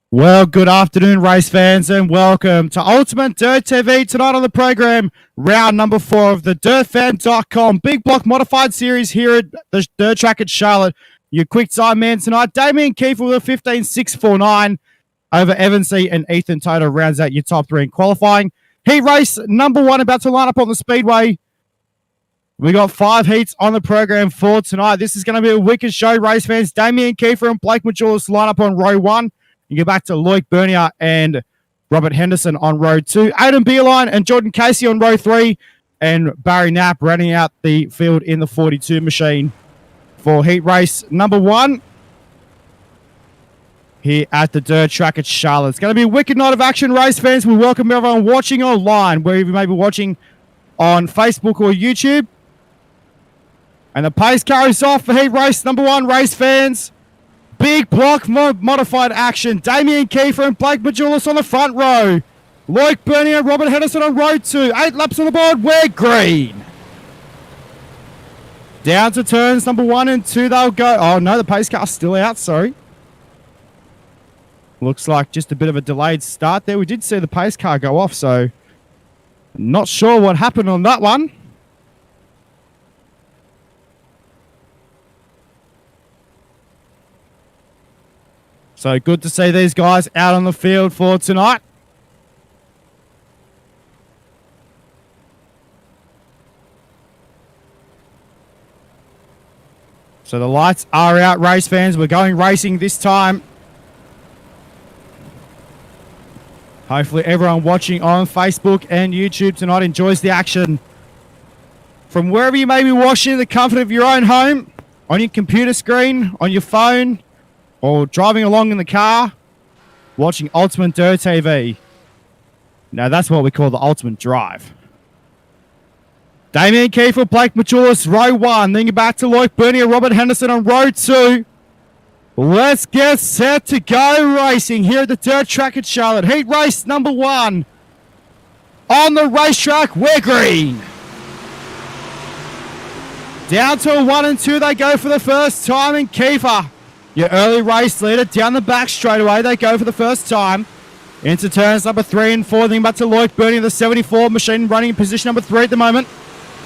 Well, good afternoon, race fans, and welcome to Ultimate Dirt TV. Tonight on the program, round number 4 of the DirtFan.com Big Block Modified Series here at the Dirt Track at Charlotte. Your quick time man tonight, Damien Kiefer with a 15.649 over Evan C. and Ethan Toto rounds out your top 3 in qualifying. Heat race number 1 about to line up on the speedway. We got 5 heats on the program for tonight. This is going to be a wicked show, race fans. Damien Kiefer and Blake Majulis line up on row 1. You get back to Loic Bernier and Robert Henderson on row 2. Aidan Beerline and Jordan Casey on row 3. And Barry Knapp running out the field in the 42 machine for heat race number 1 here at the Dirt Track at Charlotte. It's going to be a wicked night of action, race fans. We welcome everyone watching online, wherever you may be watching on Facebook or YouTube. And the pace carries off for heat race number 1, race fans. Big block modified action. Damien Kiefer and Blake Majulis on the front row. Loic Bernier and Robert Henderson on row 2. 8 laps on the board. We're green. Down to turns number 1 and 2 they'll go. Oh, no, the pace car's still out. Sorry. Looks like just a bit of a delayed start there. We did see the pace car go off, so not sure what happened on that one. So good to see these guys out on the field for tonight. So the lights are out, race fans. We're going racing this time. Hopefully everyone watching on Facebook and YouTube tonight enjoys the action. From wherever you may be watching in the comfort of your own home, on your computer screen, on your phone, or driving along in the car, watching Ultimate Dirt TV. Now, that's what we call the Ultimate Drive. Damien Kiefer, Blake Majulis, row 1. Then you're back to Loic Bernier, Robert Henderson on row 2. Let's get set to go racing here at the Dirt Track at Charlotte. Heat race number 1. On the racetrack, we're green. Down to a 1 and 2 they go for the first time, and Kiefer, your early race leader, down the back straight away. They go for the first time. Into turns number 3 and 4. Then back to Loic Bernier, the 74 machine, running in position number 3 at the moment.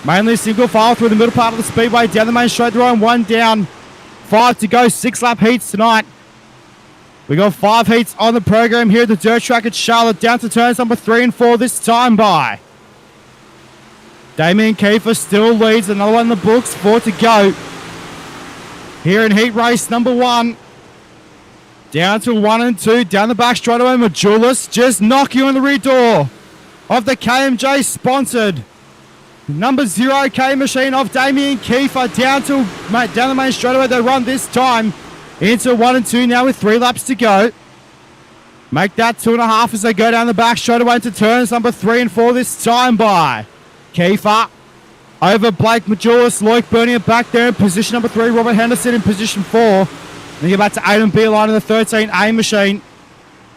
Mainly single file through the middle part of the speedway. Down the main straight row and 1 down. 5 to go. 6 lap heats tonight. We got 5 heats on the program here at the Dirt Track at Charlotte. Down to turns number 3 and 4 this time by. Damien Kiefer still leads. Another one in the books. 4 to go. Here in heat race number 1. Down to 1 and 2. Down the back straight away. Majulis just knocking on the rear door of the KMJ sponsored number 0K machine of Damien Kiefer. Down the main straight away. They run this time into 1 and 2 now with 3 laps to go. Make that 2.5 as they go down the back straight away into turns number 3 and 4 this time by Kiefer. Over Blake Majulis, Loic Bernier back there in position number 3. Robert Henderson in position 4. Then you get back to Aidan Beerline in the 13A machine.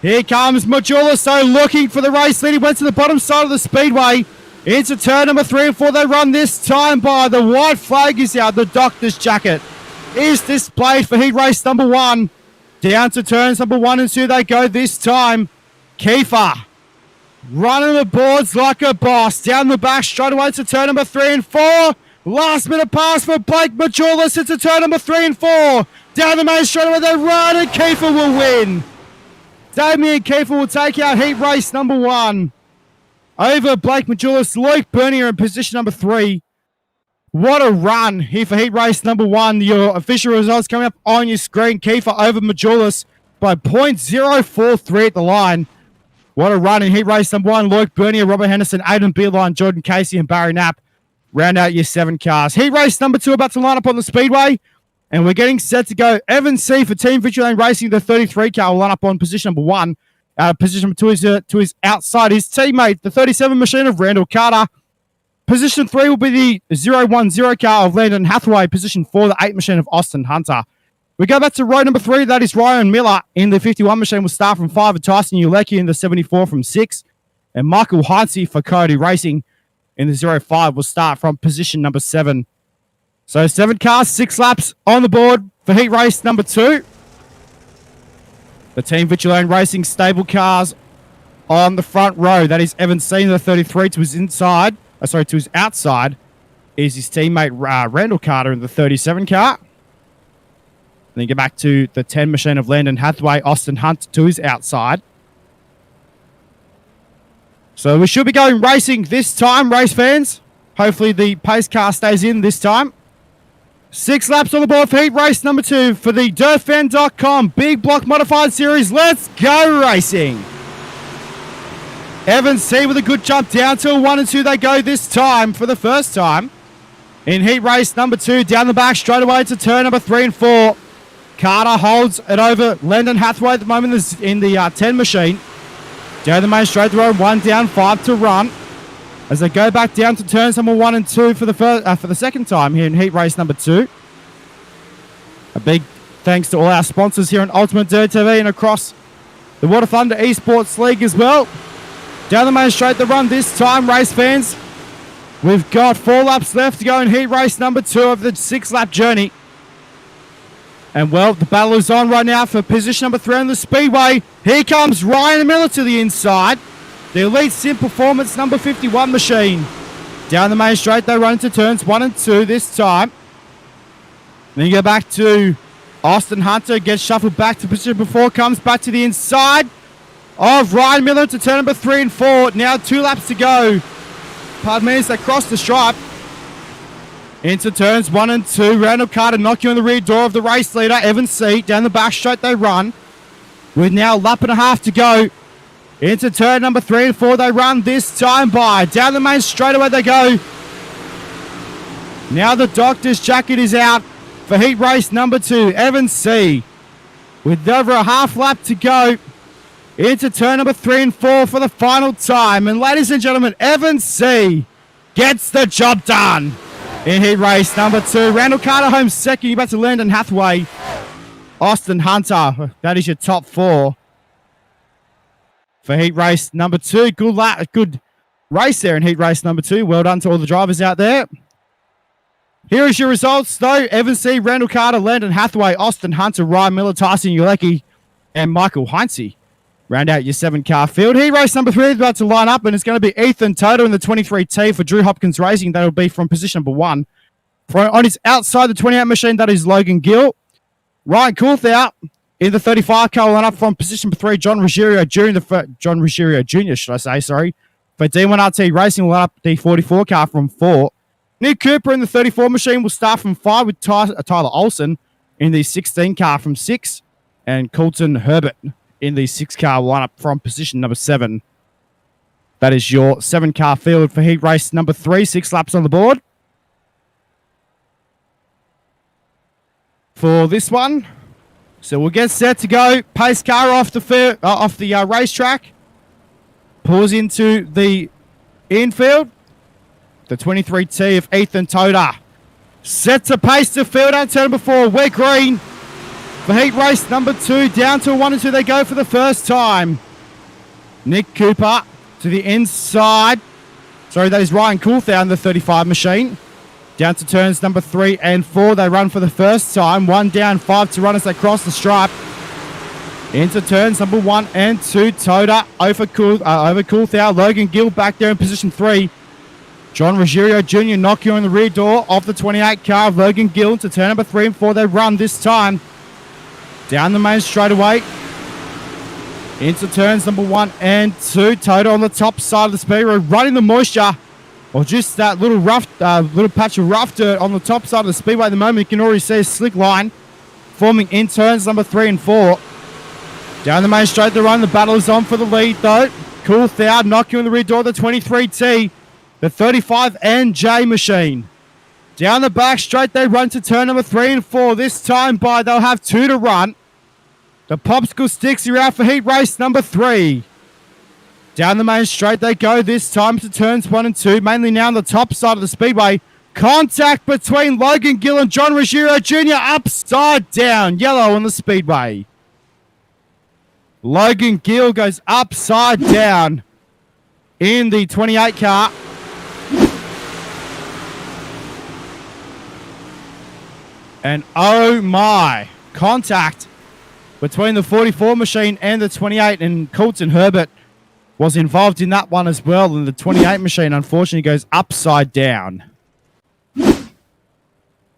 Here comes Majulis, so looking for the race lead. He went to the bottom side of the speedway. Into turn number 3 and 4. They run this time by. The white flag is out. The doctor's jacket is displayed for heat race number 1. Down to turns number 1 and 2 they go this time. Kiefer running the boards like a boss. Down the back straight away to turn number 3 and 4. Last minute pass for Blake Majulis into turn number 3 and 4. Down the main straight away they run and Kiefer will win. Damien Kiefer will take out heat race number 1. Over Blake Majulis, Loic Bernier in position number 3. What a run here for heat race number 1. Your official results coming up on your screen. Kiefer over Majulis by 0.043 at the line. What a run in heat race number 1. Loic Bernier, Robert Henderson, Aidan Beerline, Jordan Casey, and Barry Knapp round out your 7 cars. Heat race number 2 about to line up on the speedway. And we're getting set to go. Evan C. for Team Victory Lane Racing, the 33 car, will line up on position number 1. Position number 2 is to his outside. His teammate, the 37 machine of Randall Carter. Position 3 will be the 010 car of Landon Hathaway. Position 4, the 8 machine of Austin Hunter. We go back to row number 3. That is Ryan Miller in the 51 machine. Will start from 5 with Tyson Ulecki in the 74 from 6. And Michael Heinze for Cody Racing in the 05 will start from position number 7. So 7 cars, 6 laps on the board for heat race number 2. The Team Vigilone Racing stable cars on the front row. That is Evan C. The 33 to his inside. To his outside is his teammate Randall Carter in the 37 car. Then go back to the 10 machine of Landon Hathaway, Austin Hunt to his outside. So we should be going racing this time, race fans. Hopefully the pace car stays in this time. 6 laps on the board for heat race number 2 for the DirtFan.com Big Block Modified Series. Let's go racing. Evan C with a good jump down to 1 and 2 they go this time for the first time. In heat race number 2, down the back straight away to turn number 3 and 4. Carter holds it over Landon Hathaway at the moment in the 10 machine. Down the main straight road, 1 down, 5 to run. As they go back down to turns number 1 and 2 for the second time here in heat race number 2. A big thanks to all our sponsors here on UltimateDirtTV and across the Water Thunder Esports League as well. Down the main straight the run this time, race fans. We've got 4 laps left to go in heat race number 2 of the 6-lap journey. And well, the battle is on right now for position number 3 on the speedway. Here comes Ryan Miller to the inside. The Elite Sim Performance number 51 machine. Down the main straight, they run into turns 1 and 2 this time. Then you go back to Austin Hunter, gets shuffled back to position before, comes back to the inside of Ryan Miller to turn number 3 and 4. Now 2 laps to go. Pardon me, as they cross the stripe. Into turns 1 and 2. Randall Carter knocking on the rear door of the race leader, Evan C. Down the back straight they run. With now a lap and a half to go. Into turn number 3 and 4 they run this time by. Down the main straightaway they go. Now the doctor's jacket is out for heat race number 2. Evan C. With over a half lap to go. Into turn number 3 and 4 for the final time. And ladies and gentlemen, Evan C. gets the job done in heat race number 2. Randall Carter home second. You're back to Landon Hathaway. Austin Hunter. That is your top 4 for heat race number 2. Good race there in heat race number 2. Well done to all the drivers out there. Here is your results, though. Evan C., Randall Carter, Landon Hathaway, Austin Hunter, Ryan Miller, Tyson Ulecki, and Michael Heinze. Round out your 7-car field. Heat race number 3 is about to line up, and it's going to be Ethan Toto in the 23T for Drew Hopkins Racing. That will be from position number 1. On his outside, the 28 machine, that is Logan Gill. Ryan Coulthard in the 35 car line up from position number 3, John Ruggiero Jr., should I say, sorry. For D1RT Racing will line up the 44 car from 4. Nick Cooper in the 34 machine will start from 5 with Tyler Olsen in the 16 car from 6. And Colton Herbert in the 6-car lineup from position number 7. That is your 7-car field for heat race number 3. 6 laps on the board. For this one. So we'll get set to go. Pace car off the racetrack. Pulls into the infield. The 23T of Ethan Toda. Set to pace to field out turn number 4. We're green. For heat race number 2, down to 1 and 2 they go for the first time. Nick Cooper to the inside. Sorry, that is Ryan Coulthard in the 35 machine. Down to turns number 3 and 4. They run for the first time. 1 down, 5 to run as they cross the stripe. Into turns number 1 and 2. Toda over Coulthard. Logan Gill back there in position 3. John Ruggiero Jr. knocking on the rear door of the 28 car of Logan Gill to turn number 3 and 4. They run this time. Down the main straightaway. Into turns number 1 and 2. Toto on the top side of the speedway, running the moisture, or just that little patch of rough dirt on the top side of the speedway at the moment. You can already see a slick line forming in turns number 3 and 4. Down the main straight, the run. The battle is on for the lead, though. Coulthard knocking on the rear door of the 23T, the 35 and J machine. Down the back straight, they run to turn number 3 and 4. This time by, they'll have 2 to run. The popsicle sticks are out for heat race number 3. Down the main straight they go this time to turns 1 and 2, mainly now on the top side of the speedway. Contact between Logan Gill and John Ruggiero Jr. upside down. Yellow on the speedway. Logan Gill goes upside down in the 28 car. And oh my, contact between the 44 machine and the 28, and Colton Herbert was involved in that one as well, and the 28 machine unfortunately goes upside down.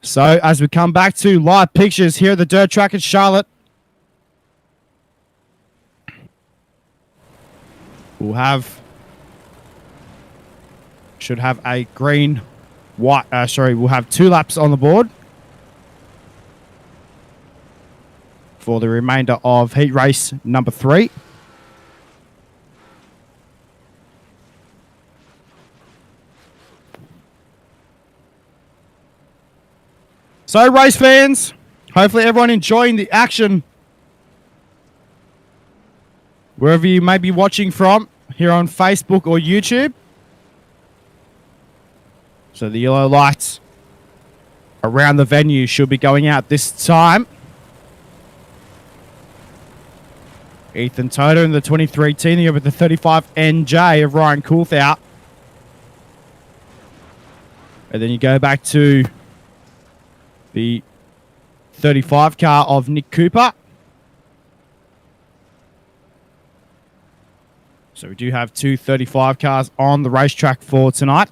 So as we come back to live pictures here at the dirt track at Charlotte, should have a green, white, we'll have 2 laps on the board for the remainder of heat race number 3. So race fans, hopefully everyone enjoying the action wherever you may be watching from, here on Facebook or YouTube. So the yellow lights around the venue should be going out this time. Ethan Toda in the 23 team here with the 35 NJ of Ryan Coulthard. And then you go back to the 35 car of Nick Cooper. So we do have 2 35 cars on the racetrack for tonight.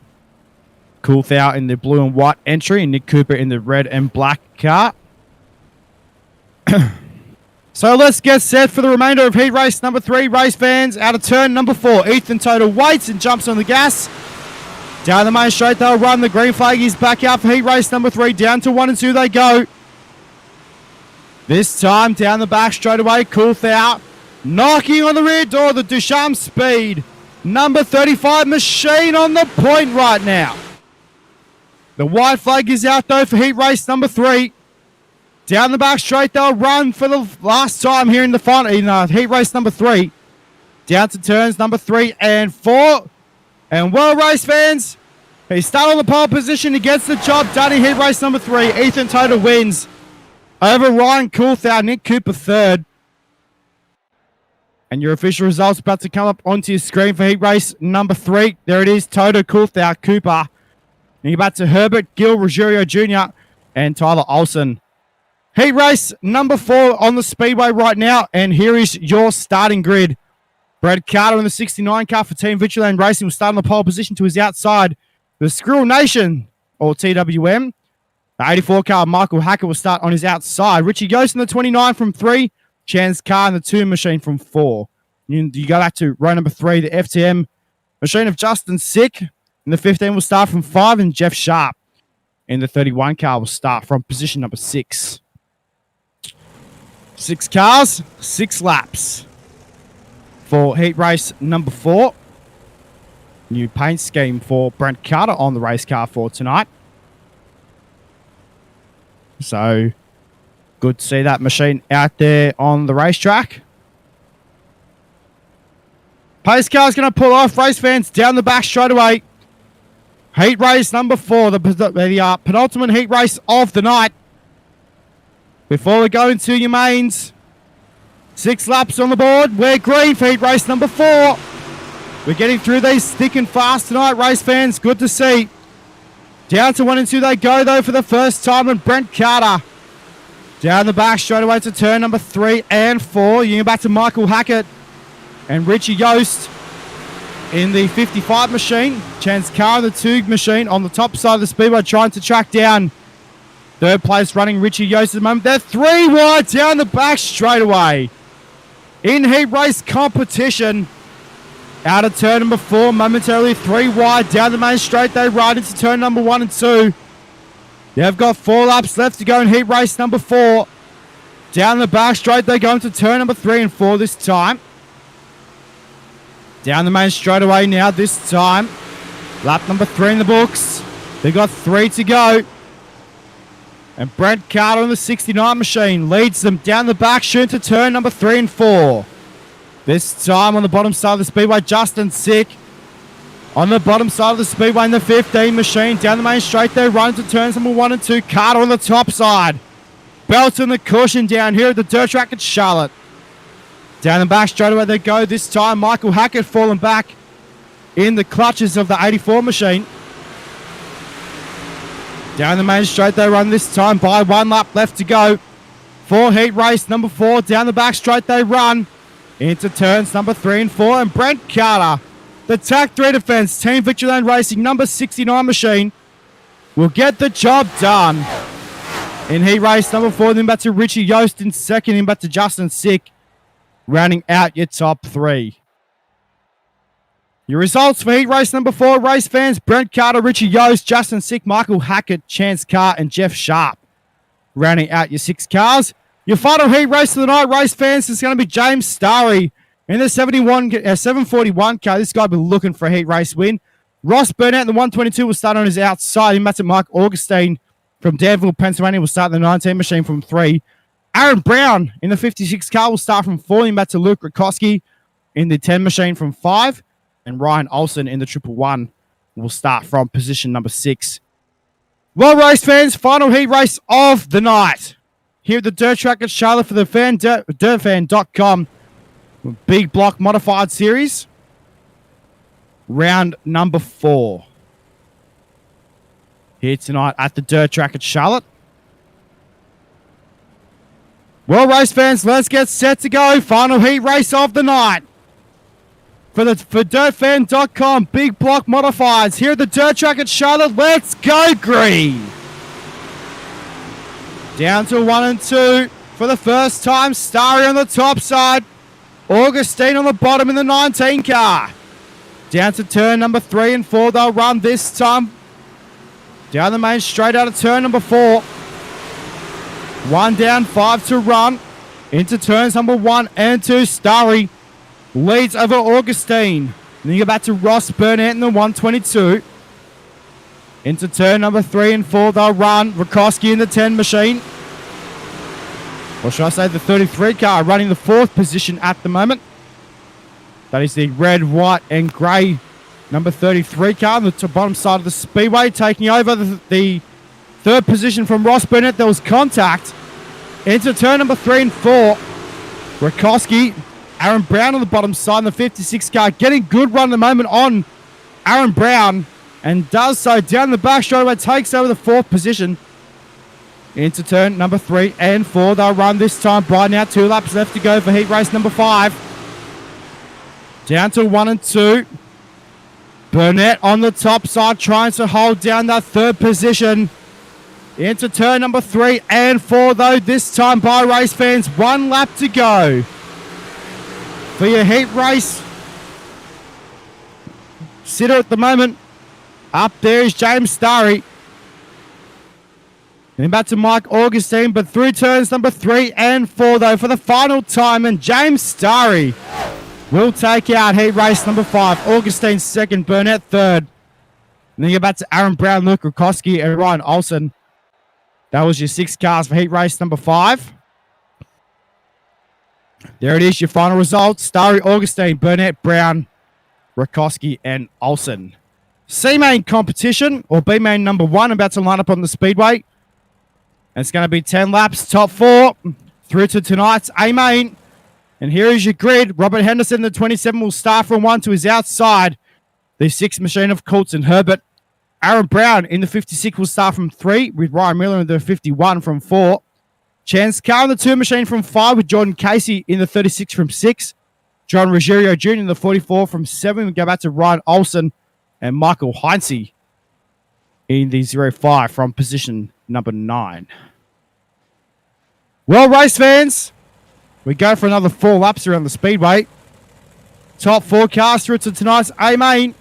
Coulthard in the blue and white entry, and Nick Cooper in the red and black car. So let's get set for the remainder of heat race number 3. Race fans, out of turn number 4. Ethan Toda waits and jumps on the gas. Down the main straight, they'll run. The green flag is back out for heat race number 3. Down to 1 and 2 they go. This time down the back straight away, Coulthard knocking on the rear door, the Duchamp Speed. Number 35 machine on the point right now. The white flag is out though for heat race number 3. Down the back straight, they'll run for the last time here in the final, in heat race number 3. Down to turns number 3 and 4. And well, race fans, he started on the pole position. He gets the job done in heat race number 3. Ethan Toda wins over Ryan Coulthard, Nick Cooper third. And your official results about to come up onto your screen for heat race number 3. There it is, Toda, Coulthard, Cooper. And you're back to Herbert, Gil, Ruggiero Jr. and Tyler Olsen. Heat race number 4 on the speedway right now. And here is your starting grid. Brad Carter in the 69 car for Team Vigilant Racing will start on the pole position to his outside. The Squirrel Nation, or TWM. The 84 car, Michael Hackett, will start on his outside. Richie Yost in the 29 from 3. Chan's car in the 2 machine from 4. You go back to row number 3, the FTM machine of Justin Sick. In the 15 will start from 5, and Jeff Sharp in the 31 car will start from position number 6. 6 cars, 6 laps for heat race number 4. New paint scheme for Brent Carter on the race car for tonight. So good to see that machine out there on the racetrack. Pace car's going to pull off. Race fans down the back straight away. Heat race number 4, the penultimate heat race of the night. Before we go into your mains, 6 laps on the board. We're green for heat race number 4. We're getting through these thick and fast tonight, race fans. Good to see. Down to 1 and 2 they go, though, for the first time. And Brent Carter down the back straight away to turn number 3 and 4. You go back to Michael Hackett and Richie Yost in the 55 machine. Chance Carr in the 2 machine on the top side of the speedway, trying to track down third place running Richie Yost at the moment. They're 3 wide down the back straight away. In heat race competition. Out of turn number 4, momentarily 3 wide down the main straight. They ride into turn number 1 and 2. They've got 4 laps left to go in heat race number 4. Down the back straight, they go into turn number 3 and 4 this time. Down the main straightaway now this time. Lap number 3 in the books. They've got 3 to go. And Brent Carter on the 69 machine leads them down the back, shooting to turn number 3 and 4. This time on the bottom side of the speedway, Justin Sick. On the bottom side of the speedway in the 15 machine. Down the main straight there, running to turns number 1 and 2. Carter on the top side. Belting the cushion down here at the dirt track at Charlotte. Down the back straight away they go. This time Michael Hackett falling back in the clutches of the 84 machine. Down the main straight they run this time by 1 lap left to go. for heat race number 4. Down the back straight they run into turns number 3 and 4. And Brent Carter, the TAC 3 defense, Team Victory Lane Racing, number 69 machine, will get the job done. In heat race number 4, then back to Richie Yost in second, then back to Justin Sick, rounding out your top 3. Your results for heat race number 4, race fans: Brent Carter, Richie Yost, Justin Sick, Michael Hackett, Chance Carr, and Jeff Sharp, rounding out your 6 cars. Your final heat race of the night, race fans, is going to be James Starry in the 741 car. This guy will be looking for a heat race win. Ross Burnett in the 122 will start on his outside. In at Mike Augustine from Danville, Pennsylvania, will start in the 19 machine from 3. Aaron Brown in the 56 car will start from 4. In to Luke Rakowski in the 10 machine from 5. And Ryan Olsen in the 111 will start from position number 6. Well, race fans, final heat race of the night here at the Dirt Track at Charlotte for the dirtfan.com Big Block Modified Series. Round number 4 here tonight at the Dirt Track at Charlotte. Well, race fans, let's get set to go. Final heat race of the night for dirtfan.com Big Block Modifieds here at the Dirt Track at Charlotte. Let's go green. Down to 1 and 2 for the first time. Starry on the top side. Augustine on the bottom in the 19 car. Down to turn number 3 and 4. They'll run this time. Down the main straight out of turn number 4. 1 down, 5 to run. Into turns number 1 and 2. Starry leads over Augustine. And then you go back to Ross Burnett in the 122. Into turn number 3 and 4. They'll run. Rakowski in the 10 machine. Or should I say the 33 car, running the 4th position at the moment. That is the red, white, and grey number 33 car on the bottom side of the speedway. Taking over the 3rd position from Ross Burnett. There was contact. Into turn number 3 and 4. Rakowski. Aaron Brown on the bottom side in the 56 car. Getting good run at the moment on Aaron Brown. And does so down the back straight away. Takes over the 4th position. Into turn number 3 and 4. They'll run this time. Brighten out. 2 laps left to go for heat race number 5. Down to 1 and 2. Burnett on the top side trying to hold down that 3rd position. Into turn number 3 and 4 though. This time by race fans. 1 lap to go for your heat race. Sitter at the moment. Up there is James Starry. And back to Mike Augustine, but through turns number 3 and 4 though for the final time. And James Starry will take out heat race number 5. Augustine 2nd, Burnett 3rd. And then you go back to Aaron Brown, Luke Rakowski, and Ryan Olsen. That was your 6 cars for heat race number 5. There it is, your final results. Starry, Augustine, Burnett, Brown, Rakowski, and Olsen. C-main competition, or B-main number 1, about to line up on the speedway. And it's going to be 10 laps, top 4, through to tonight's A-main. And here is your grid. Robert Henderson, the 27, will start from 1 to his outside. The 6 machine of Colts and Herbert. Aaron Brown in the 56 will start from 3, with Ryan Miller in the 51 from 4. Chance Carr in the 2 machine from 5, with Jordan Casey in the 36 from 6. John Ruggiero Jr. in the 44 from 7. We go back to Ryan Olsen and Michael Heinze in the 05 from position number 9. Well, race fans, we go for another 4 laps around the speedway. Top 4 cars through to tonight's A-main.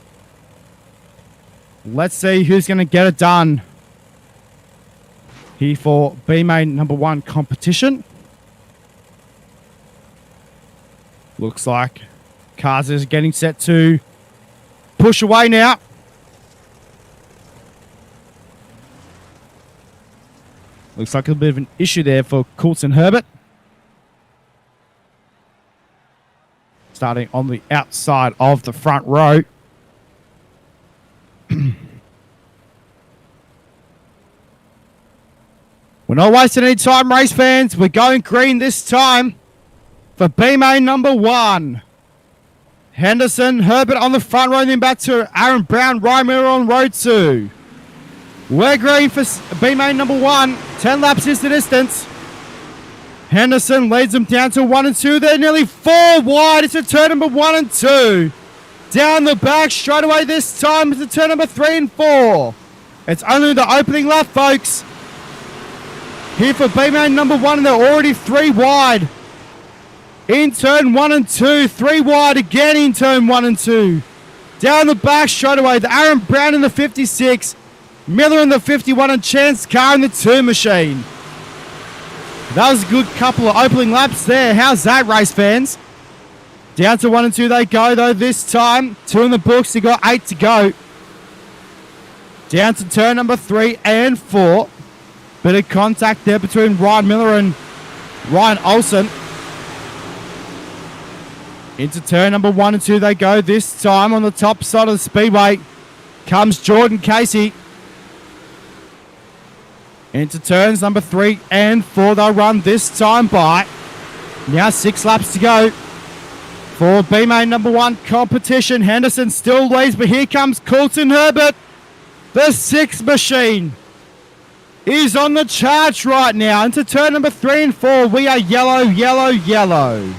Let's see who's going to get it done here for B-main number 1 competition. Looks like cars is getting set to push away now. Looks like a bit of an issue there for Colts and Herbert. Starting on the outside of the front row. We're not wasting any time, race fans. We're going green this time for B-main number 1. Henderson, Herbert on the front row, then back to Aaron Brown, Ryan Miller on row 2. We're green for B-main number 1. 10 laps is the distance. Henderson leads them down to 1 and 2. They're nearly 4 wide. It's a turn number 1 and 2. Down the back straight away this time. It's a turn number 3 and 4. It's only the opening lap, folks. Here for B-Main number 1, and they're already 3 wide. In turn 1 and 2. 3 wide again in turn 1 and 2. Down the back straight away. The Aaron Brown in the 56. Miller in the 51 and Chance Carr in the 2 machine. That was a good couple of opening laps there. How's that, race fans? Down to 1 and 2 they go, though, this time. 2 in the books. They got 8 to go. Down to turn number 3 and 4. Bit of contact there between Ryan Miller and Ryan Olsen. Into turn number 1 and 2 they go. This time on the top side of the speedway comes Jordan Casey. Into turns number 3 and 4 they'll run this time by. Now 6 laps to go for B-Main number 1 competition. Henderson still leads, but here comes Colton Herbert. The 6 machine is on the charge right now. Into turn number 3 and 4. We are yellow, yellow, yellow.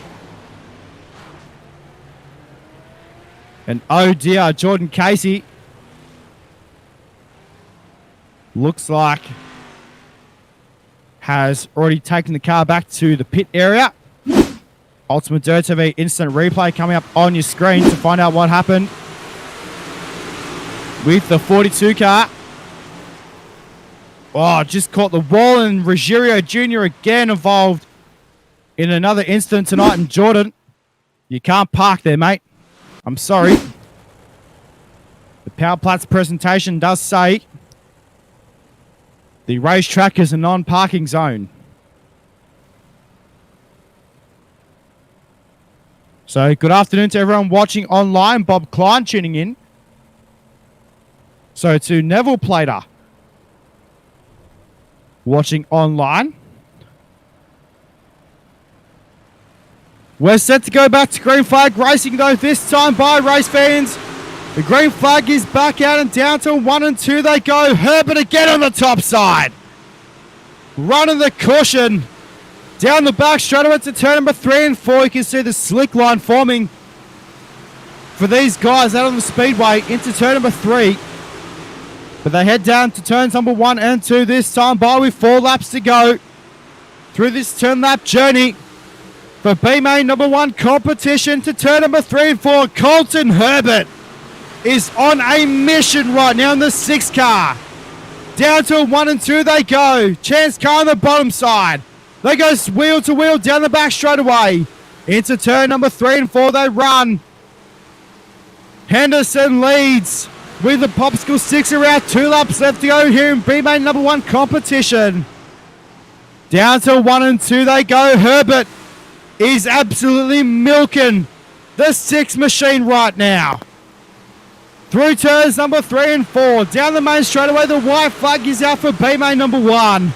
And oh dear, Jordan Casey looks like has already taken the car back to the pit area. UltimateDirtTV instant replay coming up on your screen to find out what happened with the 42 car. Oh, just caught the wall, and Ruggiero Jr. again involved in another incident tonight. And Jordan, you can't park there, mate. I'm sorry. The Power Platts presentation does say the racetrack is a non-parking zone. So, good afternoon to everyone watching online. Bob Klein tuning in. So, to Neville Plater watching online. We're set to go back to green flag racing, though, this time by race fans. The green flag is back out and down to 1 and 2 they go. Herbert again on the top side. Running the cushion. Down the back straight away to turn number 3 and 4. You can see the slick line forming for these guys out on the speedway into turn number 3. But they head down to turns number 1 and 2 this time by with 4 laps to go through this turn lap journey for B-Main number 1 competition to turn number 3 and 4. Colton Herbert is on a mission right now in the 6 car. Down to 1 and 2 they go. Chance Carr on the bottom side. They go wheel to wheel down the back straight away. Into turn number 3 and 4 they run. Henderson leads with the Popsicle 6 around 2 laps left to go here in B-Main number 1 competition. Down to 1 and 2 they go. Herbert is absolutely milking the 6 machine right now. Through turns number 3 and 4. Down the main straightaway, the white flag is out for B-Main number 1.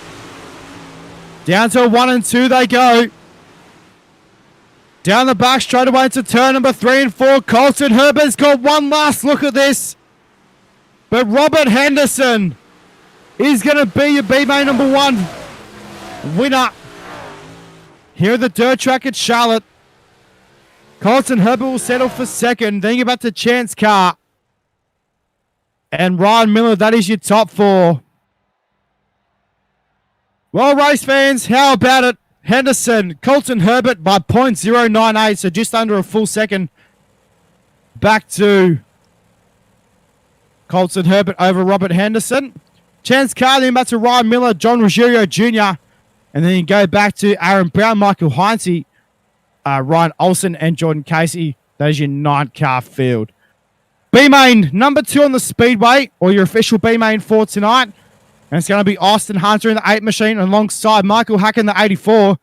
Down to 1 and 2 they go. Down the back straightaway into turn number 3 and 4. Colton Herbert's got one last look at this. But Robert Henderson is going to be your B-Main number 1 winner here at the dirt track at Charlotte. Colton Herbert will settle for second. Then you back to Chance Carr and Ryan Miller. That is your top 4. Well, race fans, how about it? Henderson, Colton Herbert by 0.098, so just under a full second. Back to Colton Herbert over Robert Henderson. Chance Carr, then back to Ryan Miller, John Ruggiero Jr., and then you go back to Aaron Brown, Michael Heinze, Ryan Olsen, and Jordan Casey. That is your 9-car field. B-Main, number 2 on the speedway, or your official B-Main for tonight. And it's going to be Austin Hunter in the 8 machine alongside Michael Hack in the 84.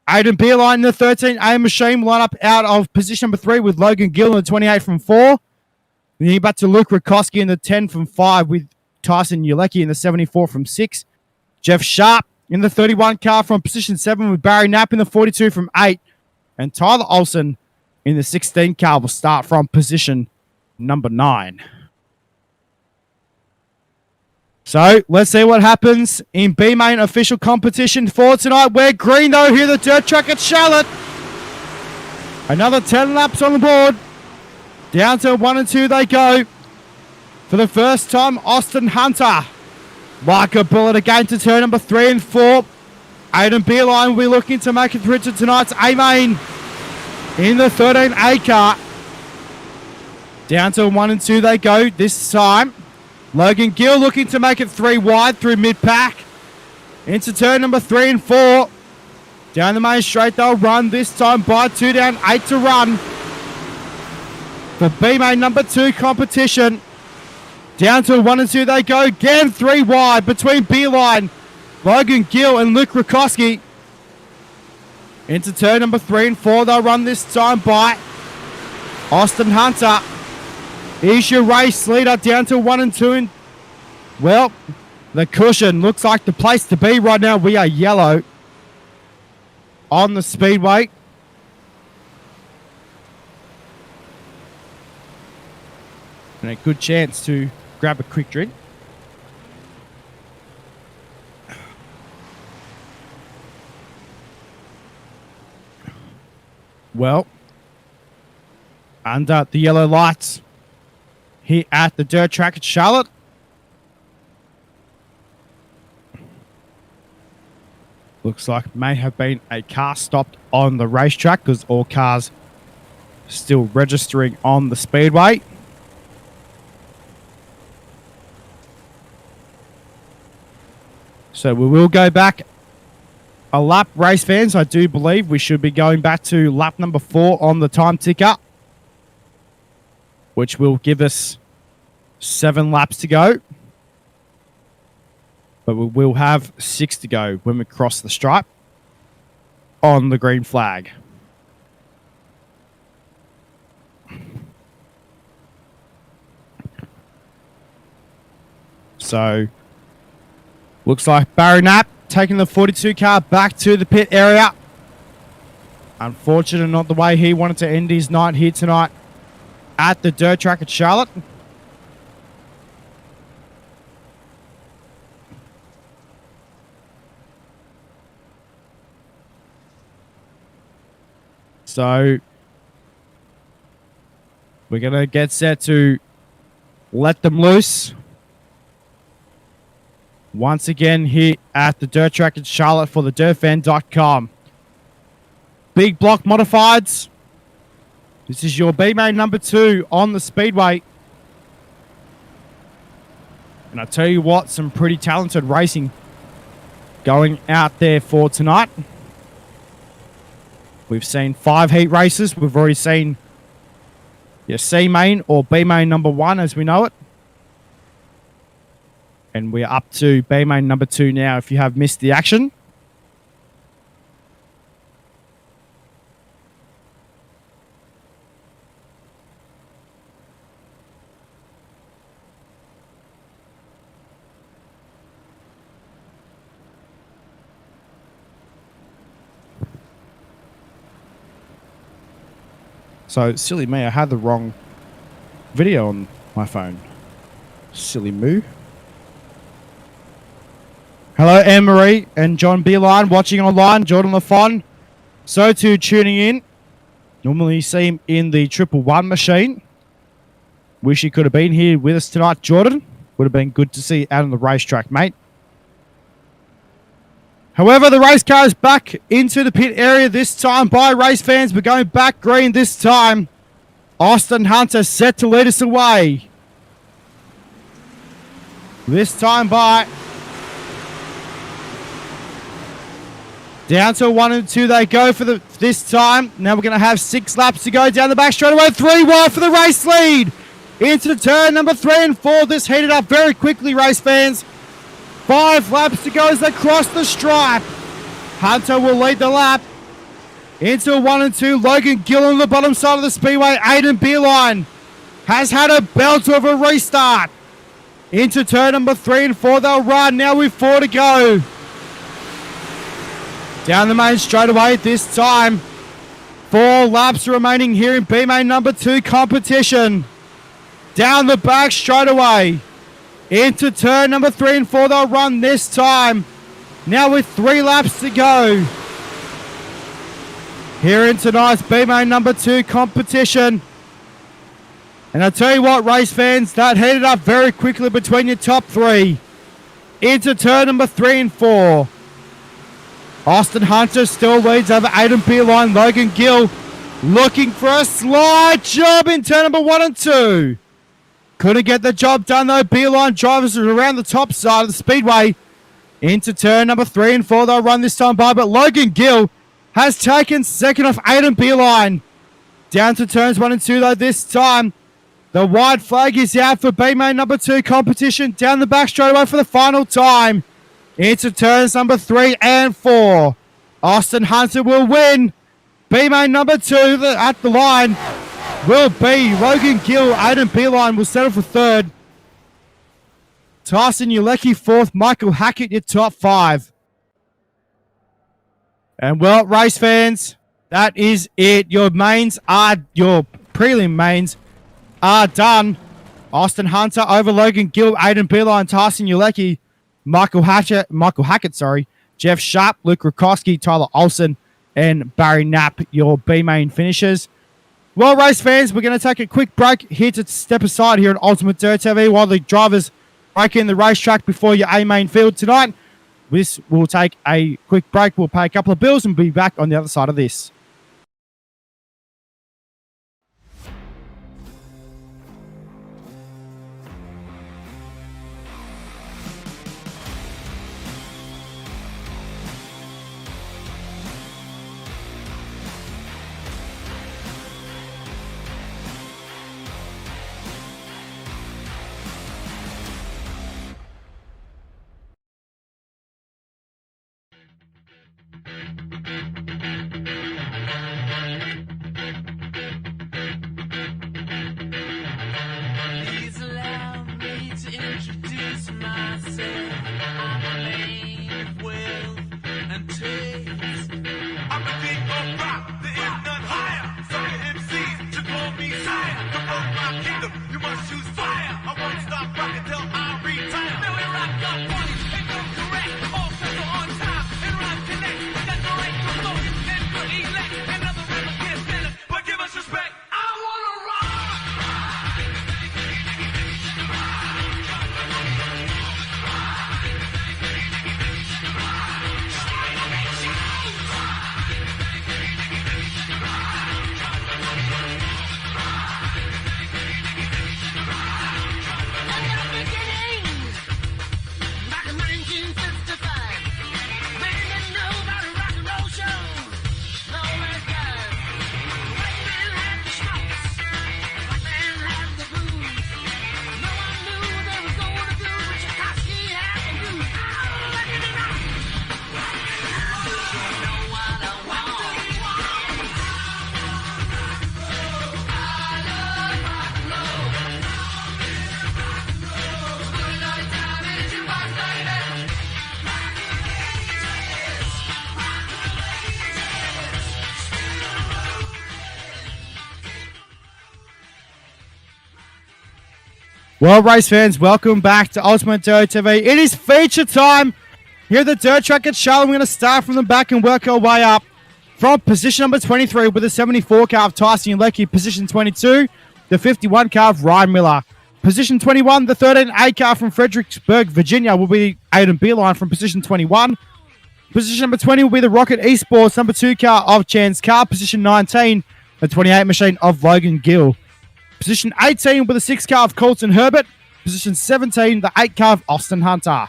Aidan Beerline in the 13A machine line up out of position number 3 with Logan Gill in the 28 from 4. Then you back to Luke Rakoski in the 10 from 5 with Tyson Ulecki in the 74 from 6. Jeff Sharp in the 31 car from position 7 with Barry Knapp in the 42 from 8. And Tyler Olsen in the 16 car will start from position number 9. So let's see what happens in B main official competition for tonight. We're green though here, the dirt track at Charlotte. Another 10 laps on the board. Down to 1 and 2 they go. For the first time, Austin Hunter. Like a bullet again to turn number 3 and 4. Aiden Beeline will be looking to make it through to tonight's A main in the 13A car. Down to 1 and 2 they go this time. Logan Gill looking to make it 3 wide through mid-pack. Into turn number 3 and 4. Down the main straight they'll run this time by 2 down, 8 to run. For B main number 2 competition. Down to 1 and 2 they go. Again 3 wide between Beeline, Logan Gill and Luke Rakowski. Into turn number 3 and 4 they'll run this time by Austin Hunter. Here's your race leader down to 1 and 2. And, well, the cushion looks like the place to be right now. We are yellow on the speedway. And a good chance to grab a quick drink. Well, under the yellow lights here at the dirt track at Charlotte. Looks like may have been a car stopped on the racetrack because all cars still registering on the speedway. So we will go back a lap, race fans. I do believe we should be going back to lap number 4 on the time ticker, which will give us 7 laps to go. But we will have 6 to go when we cross the stripe on the green flag. So, looks like Barry Knapp taking the 42 car back to the pit area. Unfortunate, not the way he wanted to end his night here tonight at the dirt track at Charlotte. So we're going to get set to let them loose once again here at the dirt track at Charlotte for the dirtfan.com. Big block modifieds. This is your B main number 2 on the speedway. And I tell you what, some pretty talented racing going out there for tonight. We've seen 5 heat races. We've already seen your C main or B main number 1 as we know it. And we're up to B main number 2 now if you have missed the action. So, silly me, I had the wrong video on my phone. Silly moo. Hello, Anne-Marie and John Beeline watching online. Jordan LaFon, so too tuning in. Normally you see him in the 111 machine. Wish he could have been here with us tonight, Jordan. Would have been good to see you out on the racetrack, mate. However, the race car is back into the pit area this time by race fans. We're going back green this time. Austin Hunter set to lead us away. This time by down to 1 and 2 they go for this time. Now we're going to have 6 laps to go down the back straightaway. 3 wide for the race lead. Into the turn number 3 and 4. This heated up very quickly, race fans. 5 laps to go as they cross the stripe. Hunter will lead the lap. Into 1 and 2. Logan Gill on the bottom side of the speedway. Aiden Beeline has had a belt of a restart. Into turn number 3 and 4 they'll run. Now with 4 to go. Down the main straightaway this time. 4 laps remaining here in B main number 2 competition. Down the back straightaway. Into turn number 3 and 4, they'll run this time. Now with 3 laps to go. Here in tonight's B-Main number 2 competition. And I tell you what, race fans, that heated up very quickly between your top 3. Into turn number 3 and 4. Austin Hunter still leads over Aiden Beerline. Logan Gill looking for a slide job in turn number 1 and 2. Couldn't get the job done though. Beerline drivers are around the top side of the speedway. Into turn number 3 and 4. They'll run this time by, but Logan Gill has taken second off Aiden Beerline. Down to turns 1 and 2 though this time. The white flag is out for B-Main number 2 competition. Down the back straightaway for the final time. Into turns number 3 and 4. Austin Hunter will win. B-Main number 2 at the line will be Logan Gill. Aiden Beerline will settle for 3rd. Tyson Ulecki 4th. Michael Hackett, your top 5. And well, race fans, that is it. Your prelim mains are done. Austin Hunter over Logan Gill, Aiden Beerline, Tyson Ulecki, Michael Hackett, Jeff Sharp, Luke Rakowski, Tyler Olsen, and Barry Knapp, your B-Main finishers. Well, race fans, we're going to take a quick break here to step aside here on UltimateDirtTV while the drivers break in the racetrack before your A-Main field tonight. This will take a quick break. We'll pay a couple of bills and be back on the other side of this. Please allow me to introduce myself. I'm a man of wealth and taste. I'm the king of rock, there is none higher. Sucker MCs should call me sire. To roll my kingdom, you must choose fire. I won't stop rocking till I retire. Now we rock your points and go correct. All sets are on time and rhyme connects. Decorate the slogan and good elect. Another rapper can't stand it, but give us respect. I wanna rock. Back in 1965, man didn't know about a rock and roll show. No less guys. White man had the schmucks, black man had the blues. No one knew they was gonna do what Tchaikovsky had to do. Oh, let it rock. You know what I want. Well, race fans, welcome back to UltimateDirtTV. It is feature time here at the dirt track at Charlotte. We're going to start from the back and work our way up from position number 23 with the 74 car of Tyson Ulecki. Position 22, the 51 car of Ryan Miller. Position 21, the 13A car from Fredericksburg, Virginia, will be Aiden Beerline from position 21. Position number 20 will be the Rocket Esports number 2 car of Chance Carr. Position 19, the 28 machine of Logan Gill. Position 18 will be the 6 car of Colton Herbert. Position 17, the 8 car of Austin Hunter.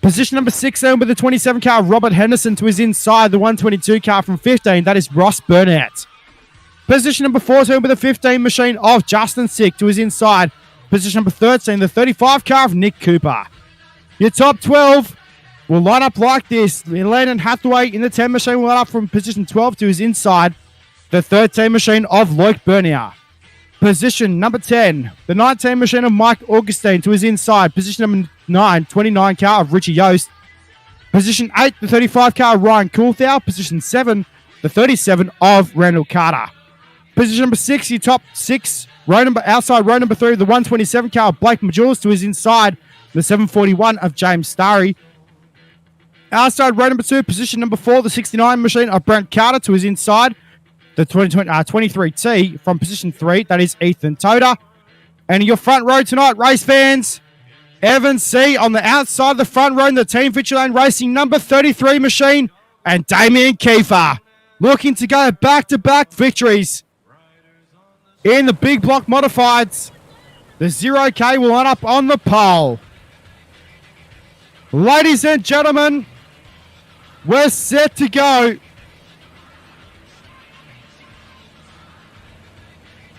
Position number 16 will be the 27 car of Robert Henderson to his inside. The 122 car from 15, that is Ross Burnett. Position number 14 will be the 15 machine of Justin Sick to his inside. Position number 13, the 35 car of Nick Cooper. Your top 12 will line up like this. Landon Hathaway in the 10 machine will line up from position 12 to his inside. The 13 machine of Loic Bernier. Position number 10, the 19 machine of Mike Augustine to his inside. Position number 9, 29 car of Richie Yost. Position 8, the 35 car of Ryan Coulthau. Position 7, the 37 of Randall Carter. Position number 6, your top 6, outside row number 3, the 127 car of Blake Majulis to his inside. The 741 of James Starry. Outside row number 2, position number 4, the 69 machine of Brent Carter to his inside. The 23T from position 3, that is Ethan Toda. And in your front row tonight, race fans, Evan C. on the outside of the front row in the Team Victory Lane Racing number 33 machine. And Damien Kiefer looking to go back-to-back victories in the big block modifieds. The 0K will line up on the pole. Ladies and gentlemen, we're set to go.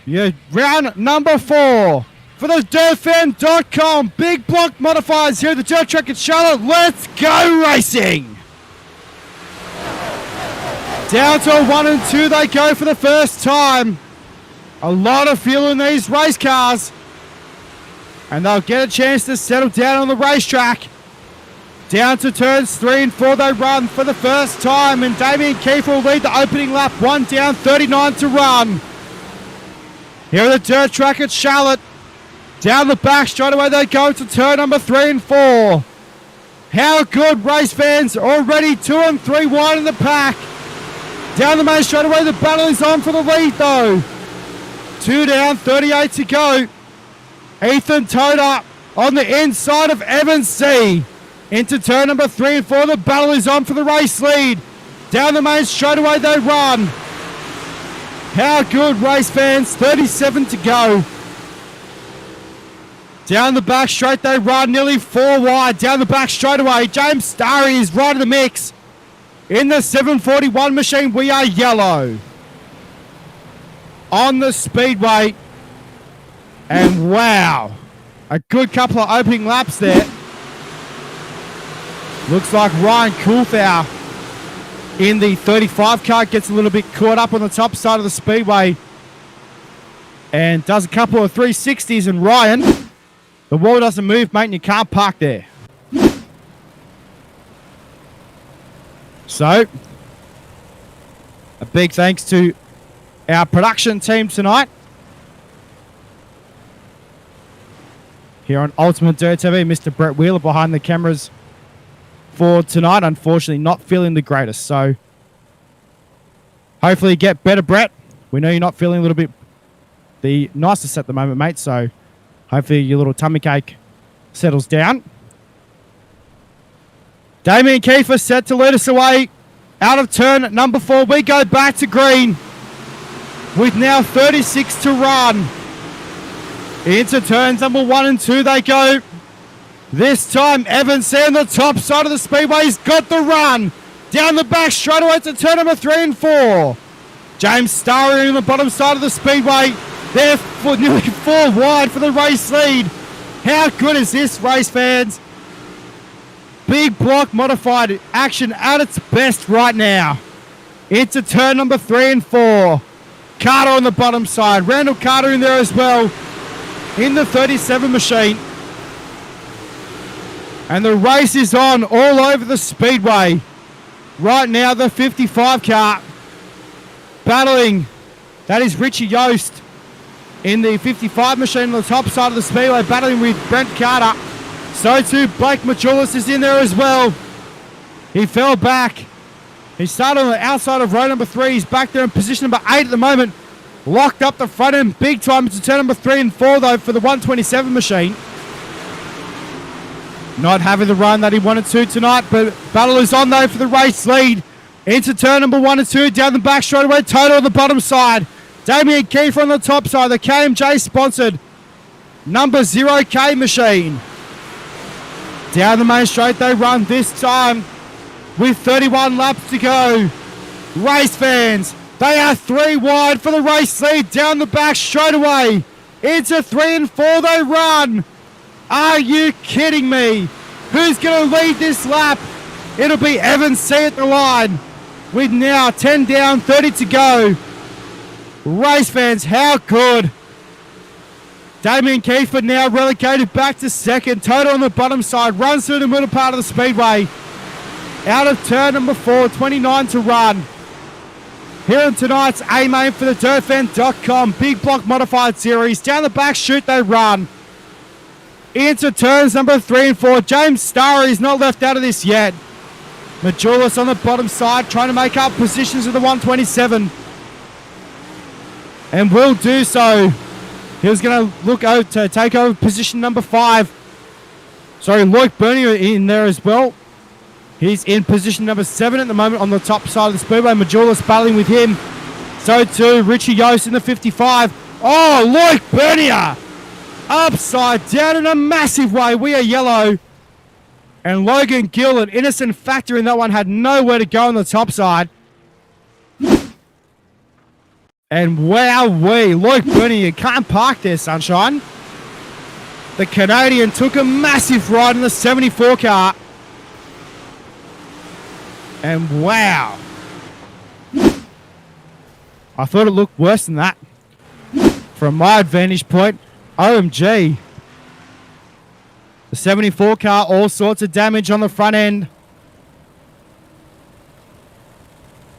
Yeah, round number 4 for the DirtFan.com big block modifiers here at the Dirt Track at Charlotte. Let's go racing! Down to 1 and 2 they go for the first time. A lot of fuel in these race cars. And they'll get a chance to settle down on the racetrack. Down to turns 3 and 4 they run for the first time. And Damien Kiefer will lead the opening lap. 1 down, 39 to run. Here at the Dirt Track at Charlotte. Down the back straight away they go to turn number 3 and 4. How good, race fans. Already 2 and 3 wide in the pack. Down the main straight away the battle is on for the lead though. 2 down, 38 to go. Ethan Toda on the inside of Evan C. Into turn number 3 and 4. The battle is on for the race lead. Down the main straight away they run. How good, race fans. 37 to go. Down the back straight they run. Nearly 4 wide. Down the back straight away. James Starry is right in the mix. In the 741 machine, we are yellow. On the speedway. And wow. A good couple of opening laps there. Looks like Ryan Coulthau in the 35 car gets a little bit caught up on the top side of the speedway. And does a couple of 360s. And Ryan, the wall doesn't move, mate, and you can't park there. So, a big thanks to our production team tonight. Here on UltimateDirtTV, Mr. Brett Wheeler behind the cameras for tonight. Unfortunately, not feeling the greatest. So, hopefully you get better, Brett. We know you're not feeling a little bit the nicest at the moment, mate. So, hopefully your little tummy ache settles down. Damien Kiefer set to lead us away. Out of turn number 4, we go back to green. With now 36 to run. Into turns number 1 and 2 they go. This time, Evans on the top side of the speedway's got the run. Down the back straight away to turn number 3 and 4. James Starry on the bottom side of the speedway. They're nearly 4 wide for the race lead. How good is this, race fans? Big block modified action at its best right now. Into turn number 3 and 4. Carter on the bottom side. Randall Carter in there as well. In the 37 machine. And the race is on all over the speedway. Right now, the 55 car battling. That is Richie Yost in the 55 machine on the top side of the speedway, battling with Brent Carter. So too, Blake Majulis is in there as well. He fell back. He started on the outside of row number 3. He's back there in position number 8 at the moment. Locked up the front end big time to turn number 3 and 4 though for the 127 machine. Not having the run that he wanted to tonight, but battle is on though for the race lead. Into turn number 1 and 2, down the back straight away, Total on the bottom side. Damien Kiefer on the top side, the KMJ sponsored number 0K machine. Down the main straight they run this time with 31 laps to go. Race fans, they are 3 wide for the race lead. Down the back straight away. Into 3 and 4 they run. Are you kidding me? Who's going to lead this lap? It'll be Evan C at the line. With now 10 down, 30 to go. Race fans, how good. Damien Kiefer now relegated back to second. Total on the bottom side. Runs through the middle part of the speedway. Out of turn number 4. 29 to run. Here in tonight's A-Main for the DirtFan.com Big Block Modified Series. Down the back chute they run. into turns number 3 and 4. James Starry is not left out of this yet. Majulis on the bottom side trying to make up positions with the 127. And will do so. He was going to look out to take over position number 5. Sorry, Loic Bernier in there as well. He's in position number 7 at the moment on the top side of the speedway. Majulis battling with him. So too, Richie Yost in the 55. Oh, Loic Bernier! Upside down in a massive way. We are yellow. And Logan Gill, an innocent factor in that one, had nowhere to go on the top side. And wowee, Loic Bernier, you can't park there, sunshine. The Canadian took a massive ride in the 74 car. And wow. I thought it looked worse than that. From my vantage point, OMG. The 74 car, all sorts of damage on the front end.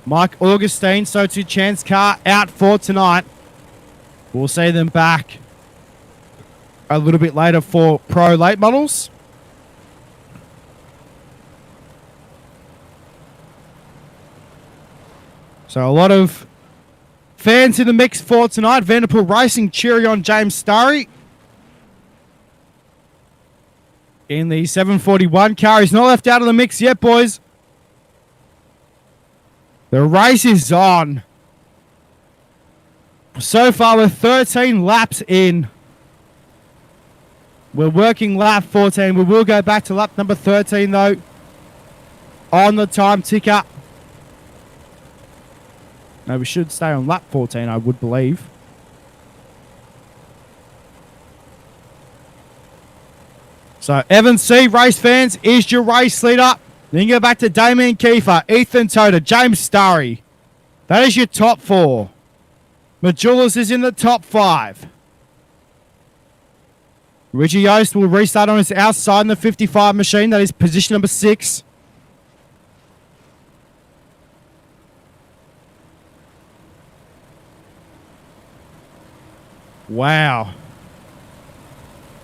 Mike Augustine, so too Chance car out for tonight. We'll see them back a little bit later for Pro late models. So a lot of fans in the mix for tonight. Vanderpool Racing cheering on James Starry. In the 741 car. He's not left out of the mix yet, boys. The race is on. So far, we're 13 laps in. We're working lap 14. We will go back to lap number 13, though, on the time ticker. No, we should stay on lap 14, I would believe. So, Evan C, race fans, is your race leader. Then you go back to Damien Kiefer, Ethan Toda, James Starry. That is your top 4. Majulis is in the top 5. Richie Yost will restart on his outside in the 55 machine. That is position number 6. Wow.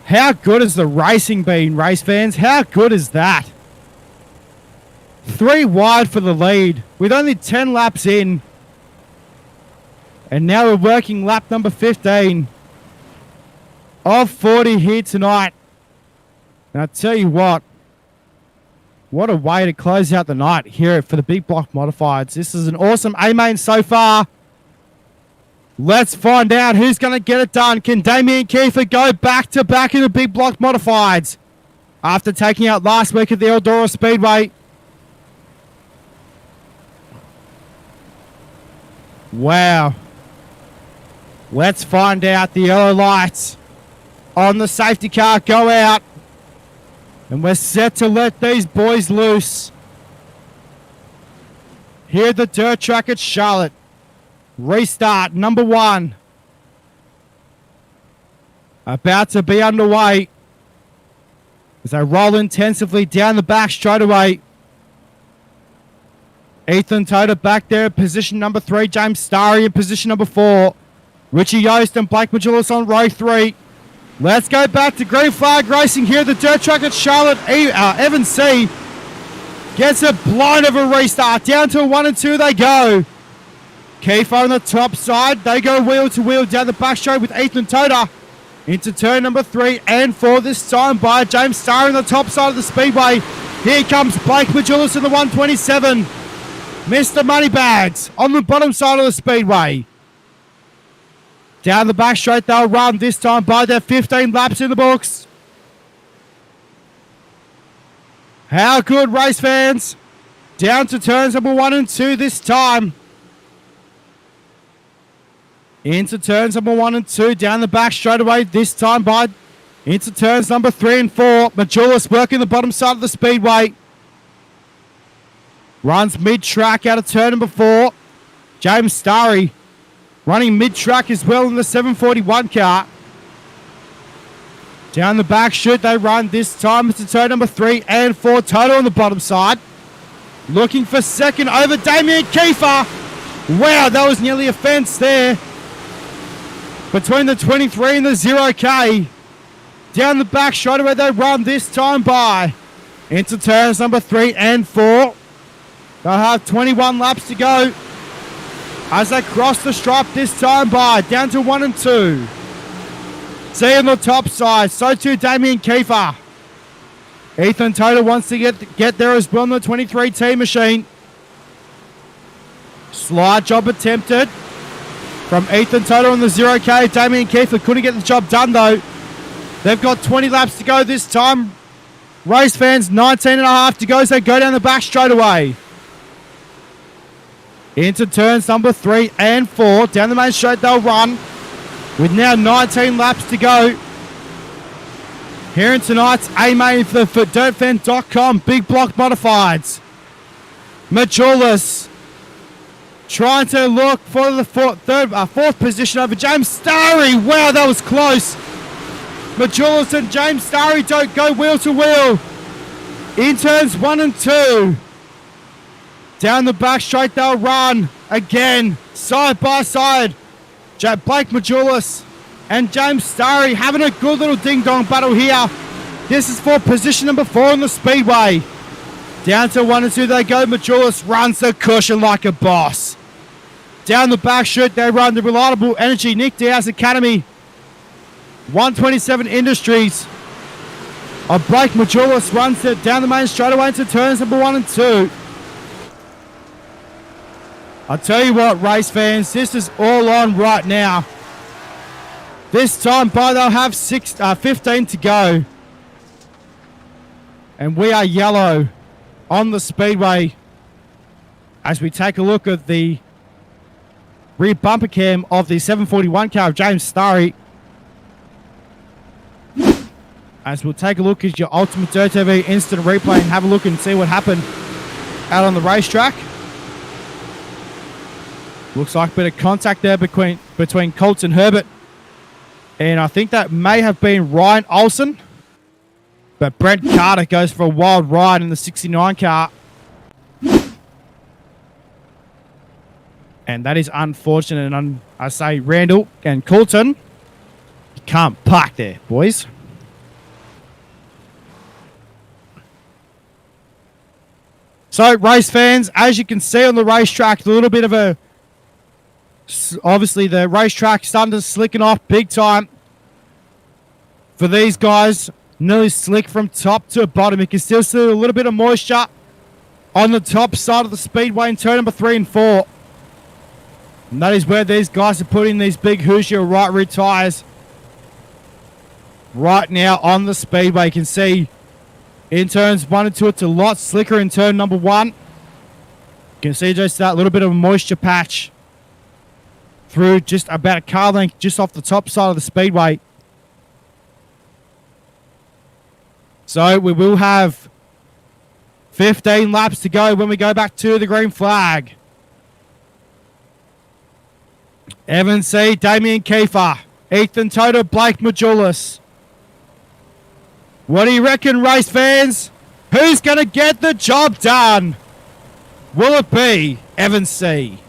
How good has the racing been, race fans? How good is that? 3 wide for the lead with only 10 laps in. And now we're working lap number 15 of 40 here tonight. And I tell you what a way to close out the night here for the big block modifieds. This is an awesome A-main so far. Let's find out who's going to get it done. Can Damien Kiefer go back-to-back in the big block modifieds after taking out last week at the Eldora Speedway? Wow. Let's find out. The yellow lights on the safety car go out. And we're set to let these boys loose. Here at the dirt track at Charlotte. Restart number 1. About to be underway. As they roll intensively down the back straight away. Ethan Toda back there in position number 3. James Starry in position number 4. Richie Yost and Blake Majulis on row 3. Let's go back to green flag racing here at the dirt track at Charlotte. Evan C gets a blind of a restart. Down to 1 and 2 they go. Kiefer on the top side. They go wheel to wheel down the back straight with Ethan Toda. Into turn number 3 and 4 this time by James Starr on the top side of the speedway. Here comes Blake Majulis in the 127. Mr. Moneybags on the bottom side of the speedway. Down the back straight they'll run this time by their 15 laps in the books. How good, race fans? Down to turns number 1 and 2 this time. Into turns number 1 and 2. Down the back straight away this time by into turns number 3 and 4. Majulis working the bottom side of the speedway. Runs mid-track out of turn number 4. James Starry running mid-track as well in the 741 car. Down the back chute they run this time. It's turn number 3 and 4. Total on the bottom side. Looking for second over Damien Kiefer. Wow, that was nearly a fence there. Between the 23 and the 0K. Down the back, straight away they run this time by. Into turns number 3 and 4. They'll have 21 laps to go as they cross the stripe this time by. Down to 1 and 2. See on the top side, so too Damien Kiefer. Ethan Toto wants to get there as well in the 23 team machine. Slide job attempted from Ethan Toto on the 0K. Damien Kiefer couldn't get the job done though. They've got 20 laps to go this time. Race fans, 19 and a half to go as they go down the back straight away. Into turns number 3 and 4. Down the main straight they'll run with now 19 laps to go. Here in tonight's A-Main for DirtFan.com Big Block Modifieds. Majulis trying to look for the fourth position over James Starry. Wow, that was close. Majulis and James Starry don't go wheel to wheel. In turns 1 and 2. Down the back straight they'll run again, side by side. Blake Majulis and James Starry having a good little ding-dong battle here. This is for position number 4 on the speedway. Down to 1 and 2 they go. Majulis runs the cushion like a boss. Down the back straight they run the Reliable Energy Nick Diaz Academy. 127 Industries of Blake Majulis runs it down the main straightaway into turns number 1 and 2. I'll tell you what, race fans, this is all on right now. This time by they'll have 15 to go. And we are yellow on the speedway as we take a look at the rear bumper cam of the 741 car of James Starry. As we'll take a look at your UltimateDirtTV instant replay and have a look and see what happened out on the racetrack. Looks like a bit of contact there between Colton Herbert. And I think that may have been Ryan Olsen. But Brent Carter goes for a wild ride in the 69 car. And that is unfortunate. And I say Randall and Colton, you can't park there, boys. So, race fans, as you can see on the racetrack, a little bit of a... Obviously, the racetrack starting to slicken off big time for these guys. Nearly slick from top to bottom. You can still see a little bit of moisture on the top side of the speedway in turn number 3 and 4. And that is where these guys are putting these big Hoosier right rear tyres right now on the speedway. You can see in turns 1 and 2, it's a lot slicker in turn number 1. You can see just that little bit of a moisture patch through just about a car length just off the top side of the speedway. So we will have 15 laps to go when we go back to the green flag. Evan C, Damien Kiefer, Ethan Toto, Blake Majulis. What do you reckon, race fans? Who's going to get the job done? Will it be Evan C?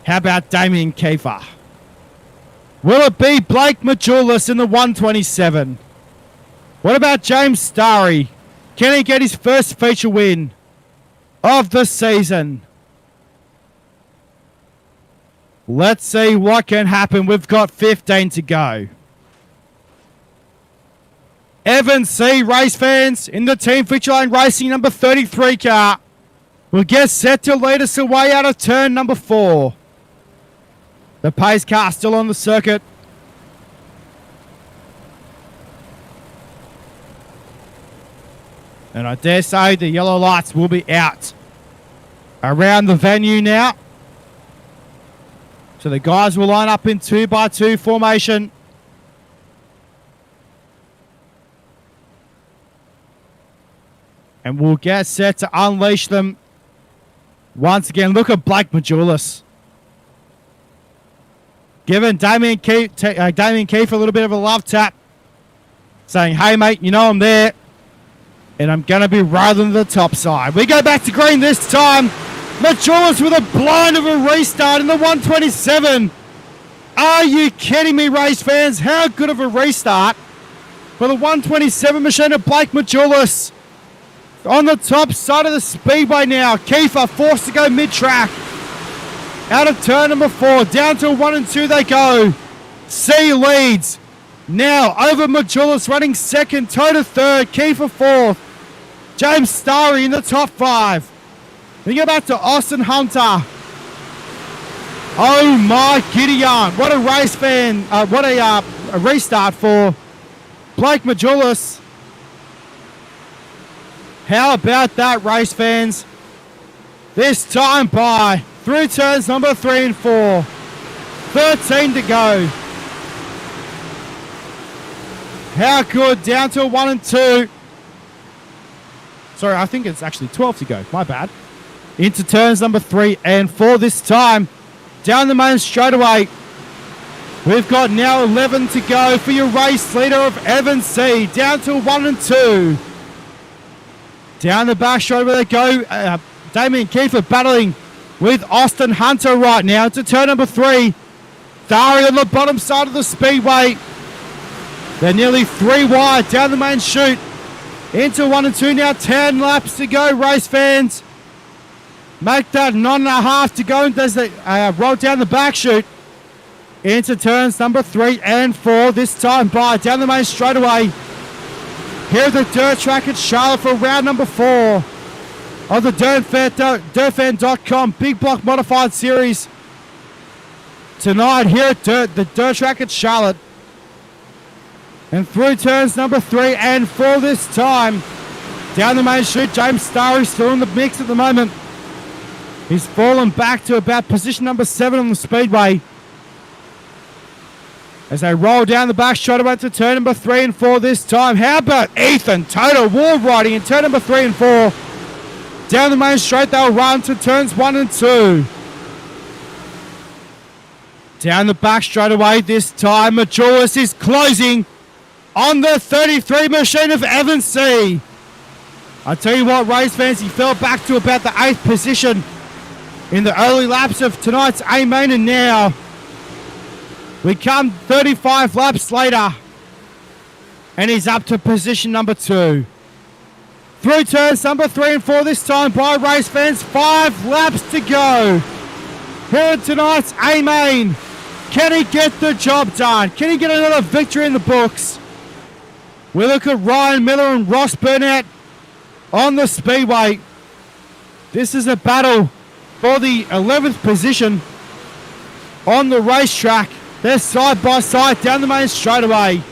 How about Damien Kiefer? Will it be Blake Majulis in the 127? What about James Starry? Can he get his first feature win of the season? Let's see what can happen. We've got 15 to go. Evan C, race fans, in the Team Feature Line Racing number 33 car, will get set to lead us away out of turn number 4. The pace car still on the circuit. And I dare say the yellow lights will be out around the venue now. So the guys will line up in 2x2 formation. And we'll get set to unleash them once again. Look at Blake Majulis. Giving Damien Kiefer a little bit of a love tap. Saying, hey, mate, you know I'm there. And I'm going to be riding the top side. We go back to green this time. Majulis with a blind of a restart in the 127. Are you kidding me, race fans? How good of a restart for the 127 machine of Blake Majulis. On the top side of the speedway now. Kiefer forced to go mid-track. Out of turn number 4. Down to 1 and 2 they go. C leads. Now over Majulis running second. Toto third. Kiefer fourth. James Starry in the top 5. Then you go back to Austin Hunter. Oh my Gideon. What a race fan. What a restart for Blake Majulis. How about that, race fans? This time by through turns number 3 and 4. 13 to go. How good. Down to 1 and 2. Sorry, I think it's actually 12 to go. My bad. Into turns number 3 and 4 this time. Down the main straightaway. We've got now 11 to go for your race leader of Evan C. Down to 1 and 2. Down the back straightaway they go. Damien Kiefer battling with Austin Hunter right now. Into turn number 3. Dari on the bottom side of the speedway. They're nearly 3 wide down the main chute. Into 1 and 2 now. 10 laps to go, race fans. Make that 9.5 to go as they roll down the back chute. Into turns number 3 and 4. This time by down the main straightaway. Here at the dirt track at Charlotte for round number 4 of the dirtfan.com Big Block Modified Series. Tonight here at the dirt track at Charlotte. And through turns number 3 and 4 this time. Down the main chute, James Starry still in the mix at the moment. He's fallen back to about position number 7 on the speedway. As they roll down the back straightaway to turn number 3 and 4 this time. How about Ethan Toto wall riding in turn number 3 and 4. Down the main straight they'll run to turns 1 and 2. Down the back straightaway this time. Majulis is closing on the 33 machine of Evan C. I tell you what, race fans, he fell back to about the 8th position in the early laps of tonight's A-Main, and now we come 35 laps later and he's up to position number 2. Through turns number 3 and 4 this time by race fans. 5 laps to go here in tonight's A-Main. Can he get the job done? Can he get another victory in the books? We look at Ryan Miller and Ross Burnett on the speedway. This is a battle for the 11th position on the racetrack. They're side by side down the main straightaway.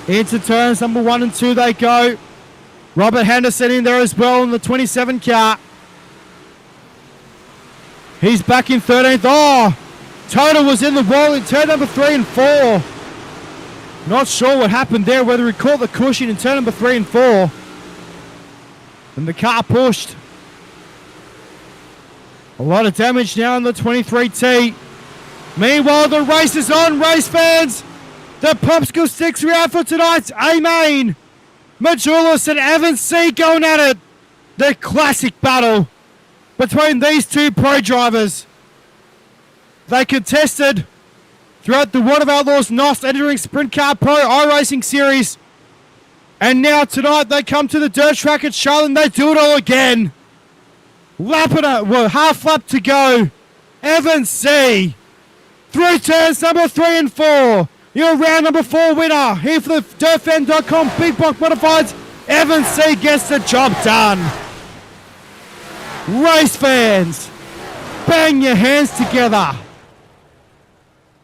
Into turns number 1 and 2 they go. Robert Henderson in there as well in the 27 car. He's back in 13th. Oh, Toto was in the wall in turn number 3 and 4. Not sure what happened there, whether he caught the cushion in turn number 3 and 4. And the car pushed. A lot of damage now on the 23T. Meanwhile, the race is on, race fans. The Popsicle Sticks are out for tonight's A-Main. Majulis and Evan C going at it. The classic battle between these two pro drivers. They contested throughout the World of Outlaws NOS entering Sprint Car Pro iRacing Series. And now tonight they come to the dirt track at Charlotte and they do it all again. Half lap to go. Evan C. Through turns number 3 and 4. Your round number 4 winner. Here for the dirtfan.com Big Block Modifieds. Evan C gets the job done. Race fans, bang your hands together.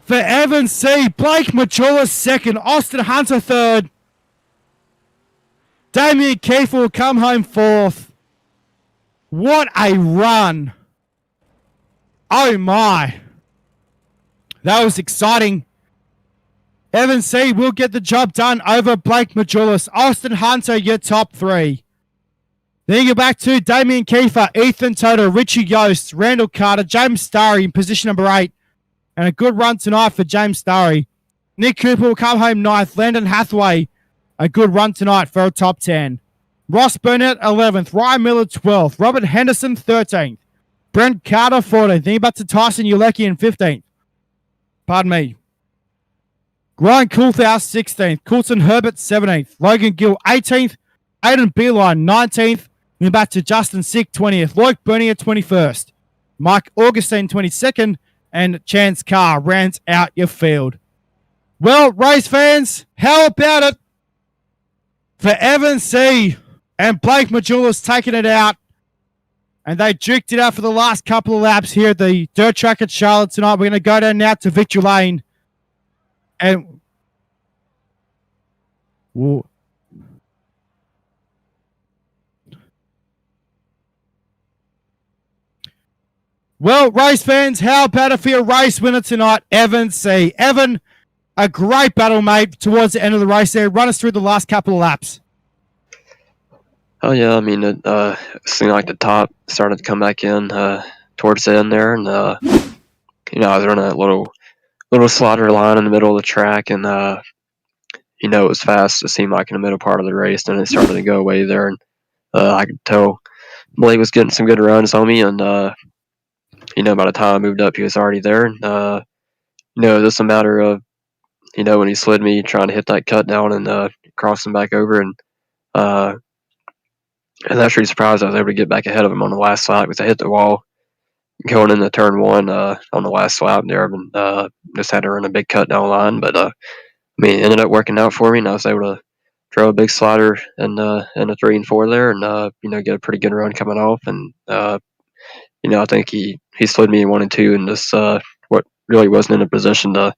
For Evan C, Blake Majulis second, Austin Hunter third. Damien Kiefer will come home fourth. What a run. Oh my. That was exciting. Evan C will get the job done over Blake Majulis. Austin Hunter, your top 3. Then you go back to Damien Kiefer, Ethan Toto, Richie Yost, Randall Carter, James Starry in position number 8. And a good run tonight for James Starry. Nick Cooper will come home 9th. Landon Hathaway, a good run tonight for a top 10. Ross Burnett, 11th. Ryan Miller, 12th. Robert Henderson, 13th. Brent Carter, 14th. Then you back to Tyson Ulecki in 15th. Pardon me. Ryan Coulthhouse 16th, Coulson Herbert 17th, Logan Gill 18th, Aidan Beeline 19th, then back to Justin Sick 20th, Loic Bernier 21st, Mike Augustine 22nd, and Chance Carr rounds out your field. Well, race fans, how about it for Evan C. and Blake Majulis taking it out? And they duked it out for the last couple of laps here at the dirt track at Charlotte tonight. We're going to go down now to Victory Lane. And well, race fans, how about it for your race winner tonight, Evan C. Evan, a great battle, mate, towards the end of the race there. Run us through the last couple of laps. Oh yeah, I mean, it seemed like the top started to come back in towards the end there, and I was running that little slaughter line in the middle of the track, and it was fast. It seemed like in the middle part of the race, then it started to go away there, and I could tell Blake was getting some good runs on me, and by the time I moved up, he was already there, and just a matter of when he slid me trying to hit that cut down and cross him back over, and I was actually surprised I was able to get back ahead of him on the last lap because I hit the wall going into turn one on the last lap there, and just had to run a big cut down line, but it ended up working out for me, and I was able to throw a big slider in a 3 and 4 there, and get a pretty good run coming off, and I think he slid me in 1 and 2, and just what really wasn't in a position to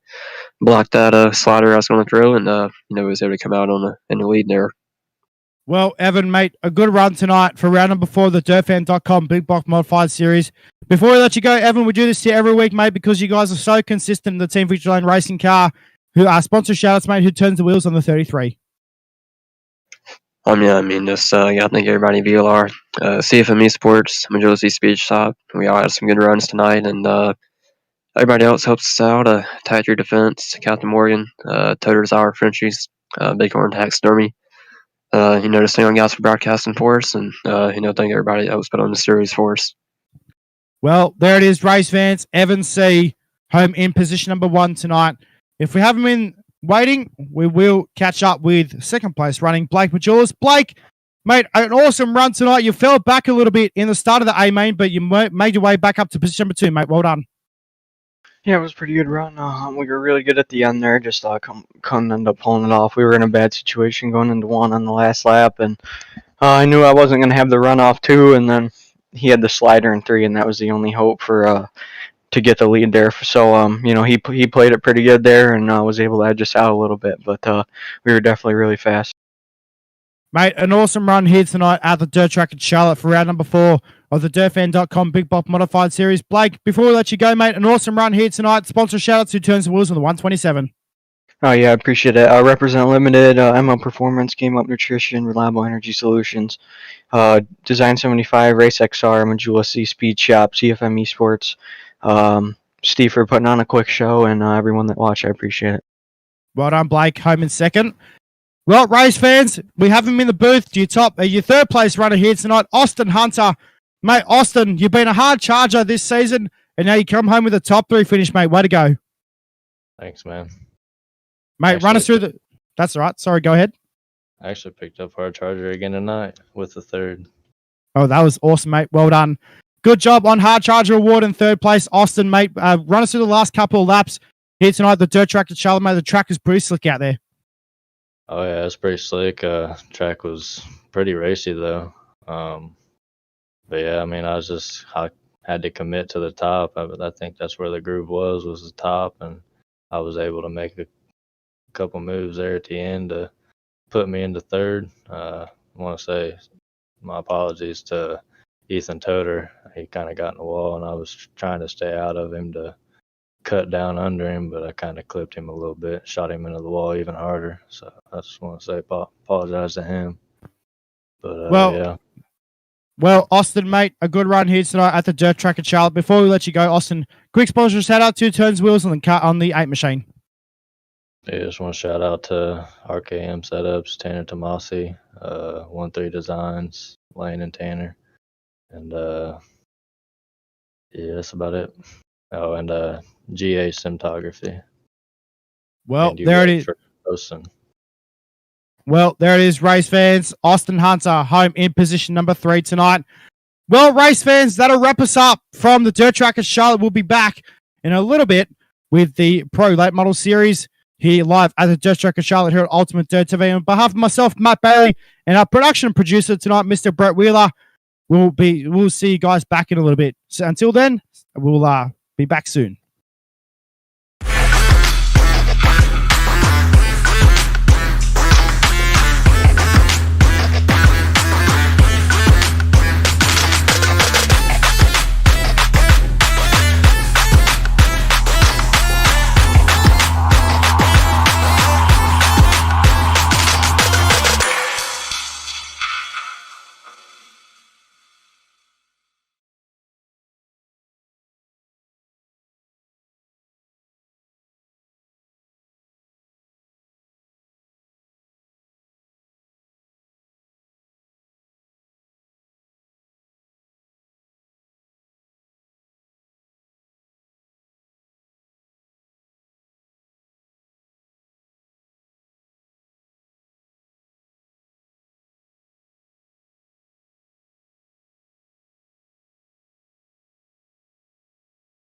block that slider I was going to throw, and was able to come out in the lead there. Well, Evan, mate, a good run tonight for round number 4 of the DirtFan.com Big Block Modified Series. Before we let you go, Evan, we do this here every week, mate, because you guys are so consistent in the Team Victory Lane Racing car. Who are sponsor shoutouts, mate, who turns the wheels on the 33. I think everybody in VLR, CFME Sports, Majority Speed Shop. We all had some good runs tonight, and everybody else helps us out. Tiger Defense, Captain Morgan, Toter's Hour Frenchies, Bighorn Taxidermy. Just thank you guys for broadcasting for us, and thank everybody that was put on the series for us. Well, there it is, race fans. Evan C. home in position number 1 tonight. If we have him in waiting, we will catch up with second place running Blake Majulis. Blake, mate, an awesome run tonight. You fell back a little bit in the start of the A main, but you made your way back up to position number 2, mate. Well done. Yeah, it was a pretty good run. We were really good at the end there. Just couldn't end up pulling it off. We were in a bad situation going into 1 on the last lap, and I knew I wasn't going to have the run off 2, and then he had the slider in 3, and that was the only hope for to get the lead there. So he played it pretty good there, and was able to edge us out a little bit. But we were definitely really fast. Mate, an awesome run here tonight at the dirt track at Charlotte for round number 4 of the DirtFan.com Big Block Modified Series. Blake, before we let you go, mate, an awesome run here tonight. Sponsor shoutouts who turns the wheels on the 127. Oh, yeah, I appreciate it. Represent Limited, ML Performance, Game Up Nutrition, Reliable Energy Solutions, Design 75, Race XR, Majula C Speed Shop, CFM Esports, Steve for putting on a quick show, and everyone that watched, I appreciate it. Well done, Blake, home in second. Well, race fans, we have him in the booth. Your third place runner here tonight, Austin Hunter. Mate, Austin, you've been a hard charger this season, and now you come home with a top 3 finish, mate. Way to go. Thanks, man. Mate, run us through the... That's all right. Sorry, go ahead. I actually picked up hard charger again tonight with the 3rd. Oh, that was awesome, mate. Well done. Good job on hard charger award in 3rd place. Austin, mate, run us through the last couple of laps here tonight. The dirt track at Charlotte, mate. The track is pretty slick out there. Oh, yeah, it's pretty slick. Track was pretty racy, though. But, yeah, I had to commit to the top. I think that's where the groove was the top, and I was able to make a couple moves there at the end to put me into 3rd. I want to say my apologies to Ethan Toter. He kind of got in the wall, and I was trying to stay out of him to cut down under him, but I kind of clipped him a little bit, shot him into the wall even harder. So I just want to say apologize to him. But yeah. Well, Austin, mate, a good run here tonight at the dirt track at Charlotte. Before we let you go, Austin, quick sponsor shout out to Turns Wheels on the 8 machine. Yeah, just want to shout out to RKM Setups, Tanner Tomasi, 1-3 Designs, Lane and Tanner. And yeah, that's about it. Oh, and GA Cinematography. Well, And you there it guys is. for hosting. Well, there it is, race fans. Austin Hunter home in position number 3 tonight. Well, race fans, that'll wrap us up from the Dirt Track of Charlotte. We'll be back in a little bit with the Pro Late Model Series here live at the Dirt Track of Charlotte here at Ultimate Dirt TV. On behalf of myself, Matt Bailey, and our production producer tonight, Mr. Brett Wheeler, we'll see you guys back in a little bit. So until then, we'll be back soon.